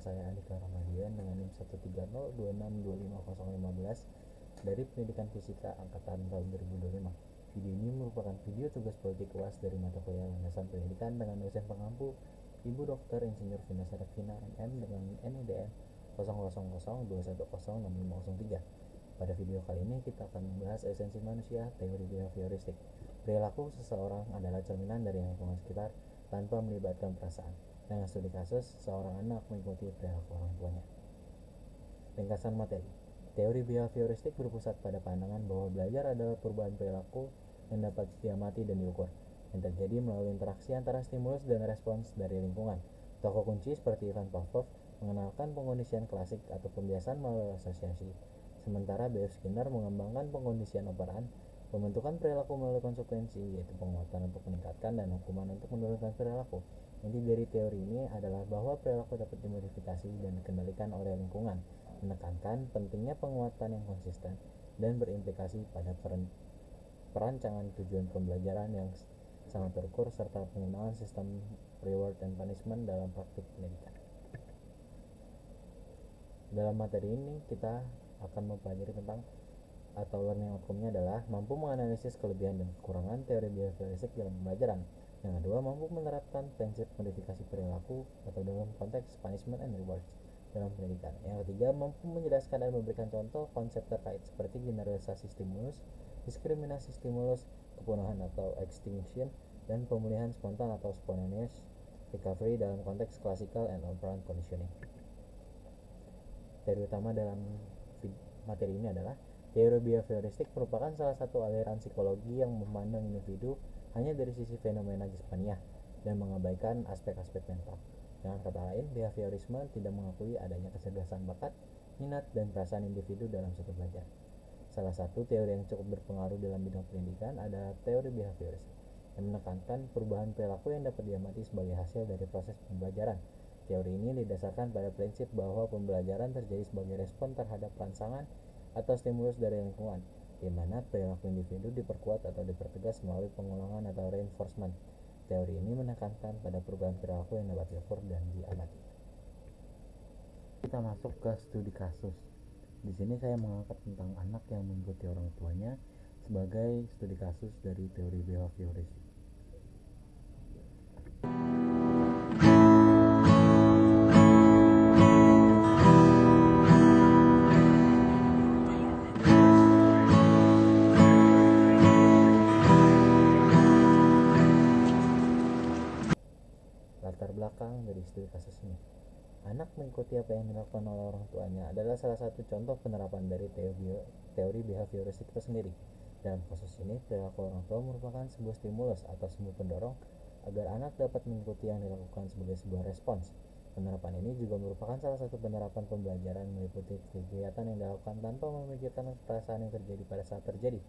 Saya Andika Ramadian dengan NIM 13026250015 dari Pendidikan Fisika Angkatan tahun 2025. Video ini merupakan video tugas project UAS dari mata kuliah landasan pendidikan dengan dosen pengampu Ibu Dr. Insinyur Vina Sarafina MM dengan NIDN 0002106503. Pada video kali ini kita akan membahas esensi manusia, teori behavioristik. Perilaku seseorang adalah cerminan dari lingkungan sekitar tanpa melibatkan perasaan. Dengan studi kasus, seorang anak mengikuti perilaku orang tuanya. Ringkasan materi. Teori behavioristik berpusat pada pandangan bahwa belajar adalah perubahan perilaku yang dapat diamati dan diukur, yang terjadi melalui interaksi antara stimulus dan respons dari lingkungan. Tokoh kunci seperti Ivan Pavlov mengenalkan pengkondisian klasik atau pembiasaan melalui asosiasi, sementara B.F. Skinner mengembangkan pengkondisian operan, pembentukan perilaku melalui konsekuensi, yaitu penguatan untuk meningkatkan dan hukuman untuk menurunkan perilaku. Inti dari teori ini adalah bahwa perilaku dapat dimodifikasi dan dikendalikan oleh lingkungan, menekankan pentingnya penguatan yang konsisten dan berimplikasi pada perancangan tujuan pembelajaran yang sangat terukur serta penggunaan sistem reward and punishment dalam praktik pendidikan. Dalam materi ini kita akan mempelajari tentang atau learning outcome-nya adalah mampu menganalisis kelebihan dan kekurangan teori behavioristik dalam pembelajaran. Yang kedua, mampu menerapkan prinsip modifikasi perilaku atau dalam konteks punishment and rewards dalam pendidikan. Yang ketiga, mampu menjelaskan dan memberikan contoh konsep terkait seperti generalisasi stimulus, diskriminasi stimulus, kepunuhan atau extinction, dan pemulihan spontan atau spontaneous recovery dalam konteks classical and operant conditioning. Teori utama dalam materi ini adalah teori behavioristik merupakan salah satu aliran psikologi yang memandang individu hanya dari sisi fenomena jasmaniah dan mengabaikan aspek-aspek mental. Dengan kata lain, behaviorisme tidak mengakui adanya kecerdasan bakat, minat, dan perasaan individu dalam suatu belajar. Salah satu teori yang cukup berpengaruh dalam bidang pendidikan adalah teori behavioristik, yang menekankan perubahan perilaku yang dapat diamati sebagai hasil dari proses pembelajaran. Teori ini didasarkan pada prinsip bahwa pembelajaran terjadi sebagai respon terhadap rangsangan atau stimulus dari lingkungan, di mana perilaku individu diperkuat atau dipertegas melalui pengulangan atau reinforcement. Teori ini menekankan pada perubahan perilaku yang dapat diukur dan diamati. Kita masuk ke studi kasus. Di sini saya mengangkat tentang anak yang mengikuti orang tuanya sebagai studi kasus dari teori behavioristik. Latar belakang dari studi kasus ini. Anak mengikuti apa yang dilakukan oleh orang tuanya adalah salah satu contoh penerapan dari teori behavioristik itu sendiri. Dalam kasus ini, perilaku orang tua merupakan sebuah stimulus atau sumber pendorong agar anak dapat mengikuti yang dilakukan sebagai sebuah respons. Penerapan ini juga merupakan salah satu penerapan pembelajaran meliputi kegiatan yang dilakukan tanpa memikirkan perasaan yang terjadi pada saat terjadi,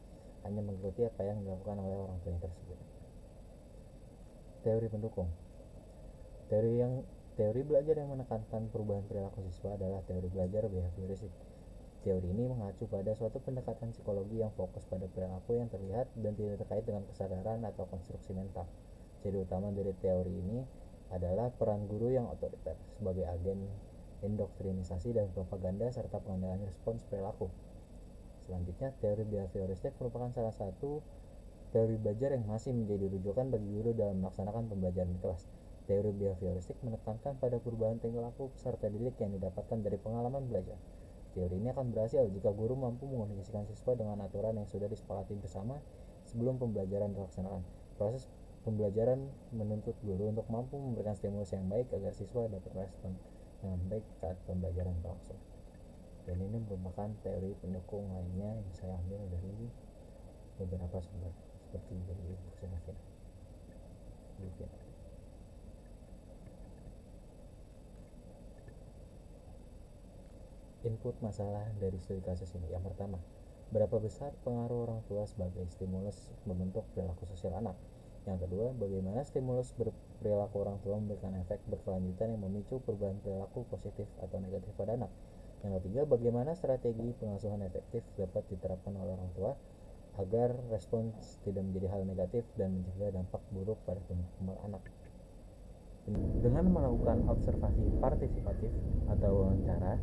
hanya mengikuti apa yang dilakukan oleh orang tua yang tersebut. Teori pendukung. Teori belajar yang menekankan perubahan perilaku siswa adalah teori belajar behavioristik. Teori ini mengacu pada suatu pendekatan psikologi yang fokus pada perilaku yang terlihat dan tidak terkait dengan kesadaran atau konstruksi mental. Ciri utama dari teori ini adalah peran guru yang otoriter sebagai agen indoktrinisasi dan propaganda serta pengendalian respons perilaku. Selanjutnya, teori behavioristik merupakan salah satu teori belajar yang masih menjadi rujukan bagi guru dalam melaksanakan pembelajaran di kelas. Teori behavioristik menekankan pada perubahan tingkah laku peserta didik yang didapatkan dari pengalaman belajar. Teori ini akan berhasil jika guru mampu mengkondisikan siswa dengan aturan yang sudah disepakati bersama sebelum pembelajaran dilaksanakan. Proses pembelajaran menuntut guru untuk mampu memberikan stimulus yang baik agar siswa dapat merespon dengan baik saat pembelajaran berlangsung. Dan ini merupakan teori pendukung lainnya yang saya ambil dari beberapa sumber seperti dari Ibu Sarafina. Input masalah dari studi kasus ini. Yang pertama, berapa besar pengaruh orang tua sebagai stimulus membentuk perilaku sosial anak? Yang kedua, bagaimana stimulus perilaku orang tua memberikan efek berkelanjutan yang memicu perubahan perilaku positif atau negatif pada anak? Yang ketiga, bagaimana strategi pengasuhan efektif dapat diterapkan oleh orang tua agar respons tidak menjadi hal negatif dan mencegah dampak buruk pada tumbuh kembang anak? Dengan melakukan observasi partisipatif atau wawancara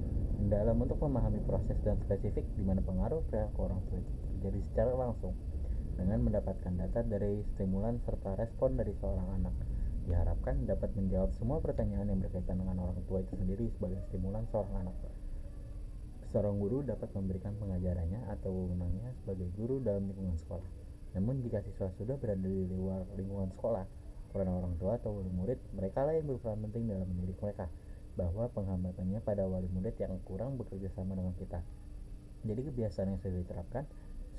dalam untuk memahami proses dan spesifik di mana pengaruh perilaku orang tua itu terjadi secara langsung dengan mendapatkan data dari stimulan serta respon dari seorang anak, diharapkan dapat menjawab semua pertanyaan yang berkaitan dengan orang tua itu sendiri sebagai stimulan seorang anak. Seorang guru dapat memberikan pengajarannya atau wewenangnya sebagai guru dalam lingkungan sekolah. Namun jika siswa sudah berada di luar lingkungan sekolah, karena orang tua atau wali murid, mereka lah yang berperan penting dalam mendidik mereka, bahwa penghambatannya pada wali murid yang kurang bekerja sama dengan kita. Jadi kebiasaan yang sudah diterapkan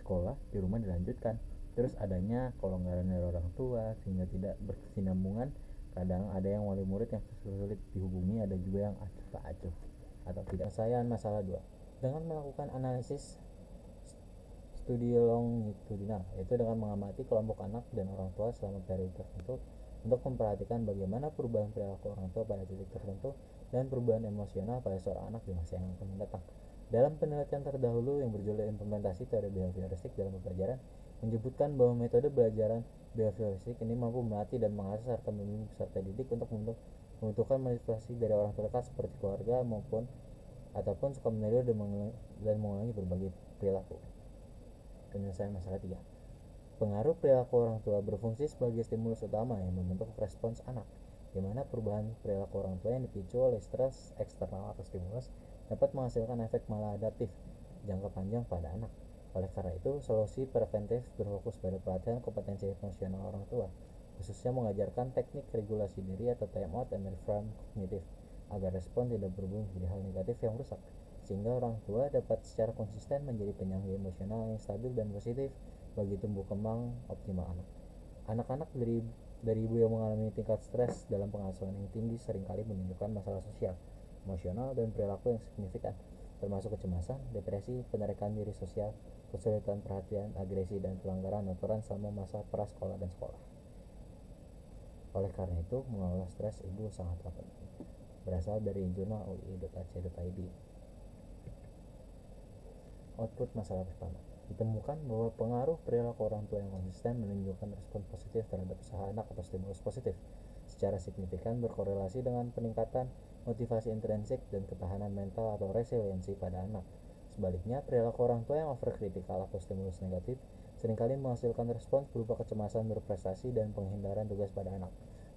sekolah di rumah dilanjutkan. Terus adanya kelonggaran dari orang tua sehingga tidak berkesinambungan. Kadang ada yang wali murid yang sulit dihubungi, ada juga yang acuh tak acuh atau tidak. Penyelesaian masalah 2 dengan melakukan analisis studi longitudinal, yaitu dengan mengamati kelompok anak dan orang tua selama periode tertentu untuk memperhatikan bagaimana perubahan perilaku orang tua pada titik tertentu dan perubahan emosional pada seorang anak di masa yang akan mendatang. Dalam penelitian terdahulu yang berjudul Implementasi Teori Behavioristik dalam Pembelajaran, menyebutkan bahwa metode belajaran behavioristik ini mampu melatih dan mengasah serta membimbing peserta didik untuk membutuhkan motivasi dari orang terdekat seperti keluarga ataupun suka meniru dan mengulangi berbagai perilaku. Penyelesaian masalah 3. Pengaruh perilaku orang tua berfungsi sebagai stimulus utama yang membentuk respons anak, di mana perubahan perilaku orang tua yang dipicu oleh stres eksternal atau stimulus dapat menghasilkan efek maladaptif jangka panjang pada anak. Oleh karena itu, solusi preventif berfokus pada pelatihan kompetensi emosional orang tua, khususnya mengajarkan teknik regulasi diri atau time out and reframe kognitif, agar respon tidak berubah menjadi hal negatif yang merusak, sehingga orang tua dapat secara konsisten menjadi penyangga emosional yang stabil dan positif bagi tumbuh kembang optimal anak. Anak-anak dari ibu yang mengalami tingkat stres dalam pengasuhan yang tinggi seringkali menunjukkan masalah sosial, emosional, dan perilaku yang signifikan, termasuk kecemasan, depresi, penarikan diri sosial, kesulitan perhatian, agresi, dan pelanggaran aturan selama masa prasekolah dan sekolah. Oleh karena itu, mengelola stres ibu sangatlah penting. Berasal dari jurnal ui.ac.id. Output masalah pertama, ditemukan bahwa pengaruh perilaku orang tua yang konsisten menunjukkan respon positif terhadap usaha anak atau stimulus positif secara signifikan berkorelasi dengan peningkatan motivasi intrinsik dan ketahanan mental atau resiliensi pada anak. Sebaliknya, perilaku orang tua yang overkritikal atau stimulus negatif seringkali menghasilkan respons berupa kecemasan berprestasi dan penghindaran tugas pada anak.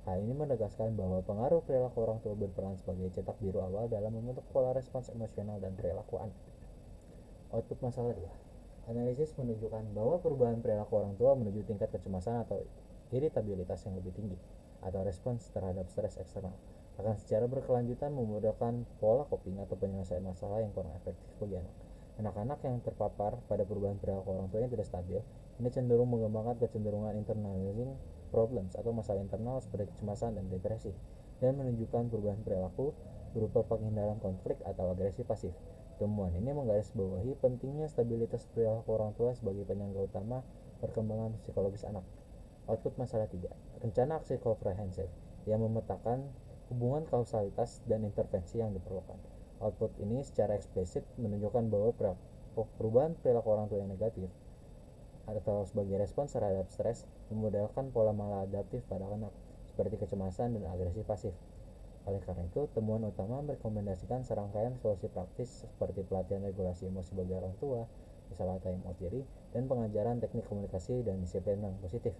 Hal ini menegaskan bahwa pengaruh perilaku orang tua berperan sebagai cetak biru awal dalam membentuk pola respons emosional dan perilaku anak. Output masalah 2. Analisis menunjukkan bahwa perubahan perilaku orang tua menuju tingkat kecemasan atau iritabilitas yang lebih tinggi atau respons terhadap stres eksternal akan secara berkelanjutan memudahkan pola coping atau penyelesaian masalah yang kurang efektif bagi anak. Anak-anak yang terpapar pada perubahan perilaku orang tua yang tidak stabil ini cenderung mengembangkan kecenderungan internalizing problems atau masalah internal seperti kecemasan dan depresi, dan menunjukkan perubahan perilaku berupa penghindaran konflik atau agresi pasif. Temuan ini menggarisbawahi pentingnya stabilitas perilaku orang tua sebagai penyangga utama perkembangan psikologis anak. Output masalah 3. Rencana aksi komprehensif yang memetakan hubungan kausalitas dan intervensi yang diperlukan. Output ini secara eksplisit menunjukkan bahwa perubahan perilaku orang tua yang negatif atau sebagai respons terhadap stres memodalkan pola maladaptif pada anak, seperti kecemasan dan agresi pasif. Oleh karena itu, temuan utama merekomendasikan serangkaian solusi praktis seperti pelatihan regulasi emosi bagi orang tua, misalnya time out diri, dan pengajaran teknik komunikasi dan disiplin yang positif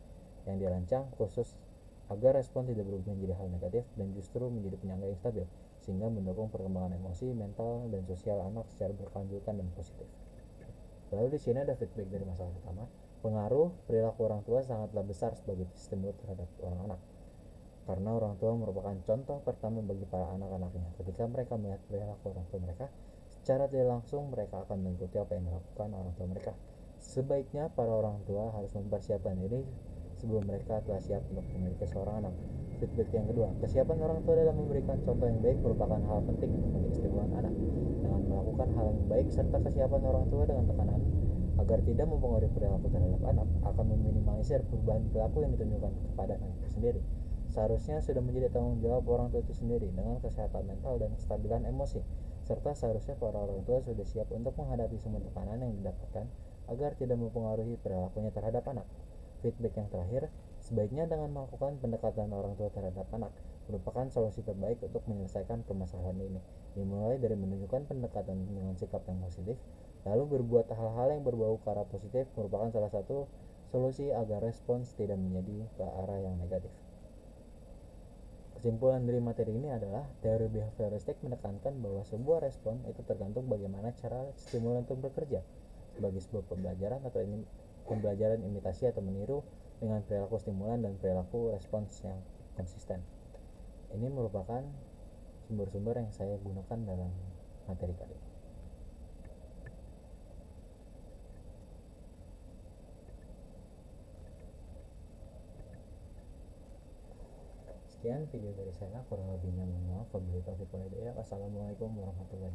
yang dirancang khusus agar respon tidak berubah menjadi hal negatif dan justru menjadi penyangga yang stabil, sehingga mendukung perkembangan emosi, mental, dan sosial anak secara berkelanjutan dan positif. Lalu di sini ada feedback dari masalah pertama. Pengaruh perilaku orang tua sangatlah besar sebagai stimulus terhadap orang anak, karena orang tua merupakan contoh pertama bagi para anak-anaknya. Ketika mereka melihat perilaku orang tua mereka, secara tidak langsung mereka akan mengikuti apa yang dilakukan orang tua mereka. Sebaiknya para orang tua harus mempersiapkan diri sebelum mereka telah siap untuk memiliki seorang anak. Feedback yang kedua, kesiapan orang tua dalam memberikan contoh yang baik merupakan hal penting untuk menjadi stimulan anak. Dengan melakukan hal yang baik serta kesiapan orang tua dengan tekanan agar tidak mempengaruhi perilaku terhadap anak akan meminimalisir perubahan perilaku yang ditunjukkan kepada anak itu sendiri. Seharusnya sudah menjadi tanggung jawab orang tua itu sendiri dengan kesehatan mental dan kestabilan emosi, serta seharusnya para orang tua sudah siap untuk menghadapi semua tekanan yang didapatkan agar tidak mempengaruhi perilakunya terhadap anak. Feedback yang terakhir, sebaiknya dengan melakukan pendekatan orang tua terhadap anak, merupakan solusi terbaik untuk menyelesaikan permasalahan ini, dimulai dari menunjukkan pendekatan dengan sikap yang positif, lalu berbuat hal-hal yang berbau ke arah positif merupakan salah satu solusi agar respons tidak menjadi ke arah yang negatif. Kesimpulan dari materi ini adalah teori behavioristik menekankan bahwa sebuah respon itu tergantung bagaimana cara stimulan itu bekerja sebagai sebuah pembelajaran atau pembelajaran imitasi atau meniru dengan perilaku stimulan dan perilaku respons yang konsisten. Ini merupakan sumber-sumber yang saya gunakan dalam materi kali ini. Sekian video dari saya, kurang lebihnya mohon maaf. Wabillahi taufiq wal hidayah. Wassalamualaikum warahmatullahi wabarakatuh.